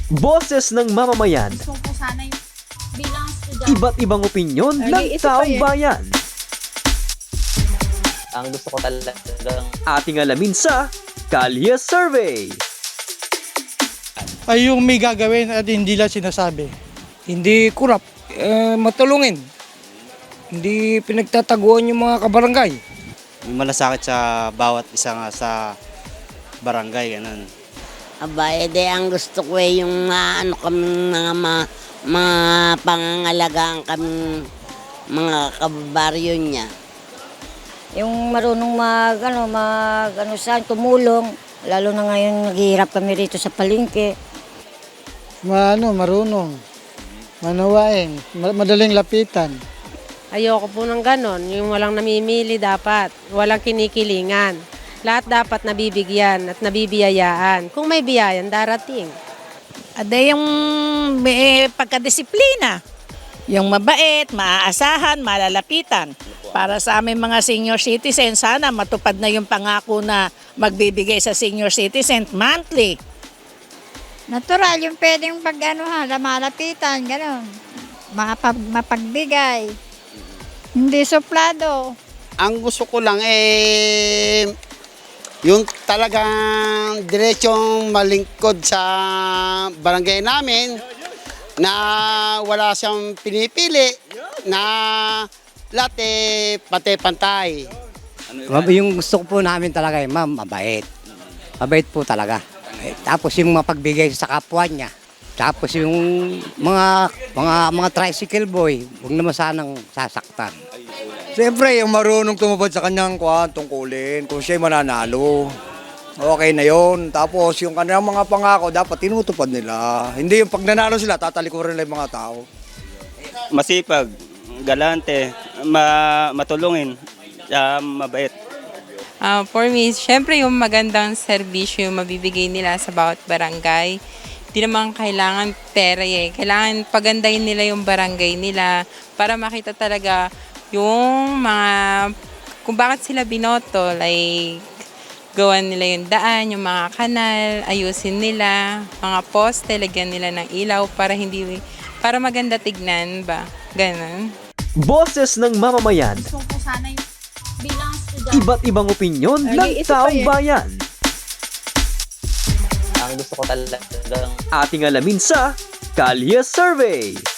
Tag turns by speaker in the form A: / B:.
A: Boses ng mamamayan,
B: Gusto ko sana yung bilang estudyante.
A: iba't ibang opinyon ng taong bayan.
C: Ang gusto ko talagang
A: Ating alamin sa Kalye Survey.
D: Ay yung may gagawin at hindi lang sinasabi.
E: Hindi kurap, matulungin. Hindi pinagtataguan yung mga kabarangay.
F: May malasakit sa bawat isa nga sa barangay, ganun.
G: Aba, edi ang gusto ko yung ano kami mga pangangalagaan kami mga kabaryo niya.
H: Yung marunong tumulong, lalo na ngayon naghihirap kami rito sa palengke.
D: Marunong, manawain, madaling lapitan.
I: Ayoko po ng ganon, yung walang namimili dapat, walang kinikilingan. Lahat dapat nabibigyan at nabibiyayaan. Kung may biyayan, darating.
B: Ade yung may pagkadisiplina. Yung mabait, maaasahan, malalapitan. Para sa aming mga senior citizen, sana matupad na yung pangako na magbibigay sa senior citizen monthly.
H: Natural, yung pwedeng malapitan, gano'n. Mapagbigay. Hindi suplado.
J: Ang gusto ko lang yung talagang diretsong malingkod sa barangay namin na wala siyang pinipili na lahat pantay-pantay.
E: Yung gusto ko po namin talaga ma'am, mabait. Mabait po talaga. Tapos yung mapagbigay sa kapwa niya. Tapos yung mga tricycle boy, huwag naman sanang sasaktan.
K: Siyempre, yung marunong tumupad sa kanyang tungkulin, kung siya'y mananalo, okay na yon. Tapos yung kanilang mga pangako, dapat tinutupad nila. Hindi yung pag nanalo sila, tatalikuran nila yung mga tao.
F: Masipag, galante, matulungin, mabait.
I: For me, syempre yung magandang serbisyo yung mabibigay nila sa bawat barangay. Hindi naman kailangan pera Kailangan pagandahin nila yung barangay nila para makita talaga yung kung bakit sila binoto, like gawan nila yung daan, yung mga kanal, ayusin nila, mga poste, lagyan nila ng ilaw para maganda tignan ba, ganun.
A: Boses ng mamamayan,
B: Gusto ko sana yung bilang estudyante.
A: iba't ibang opinyon ng taong bayan.
C: ang gusto ko talagang
A: Ating alamin sa Kalye Survey.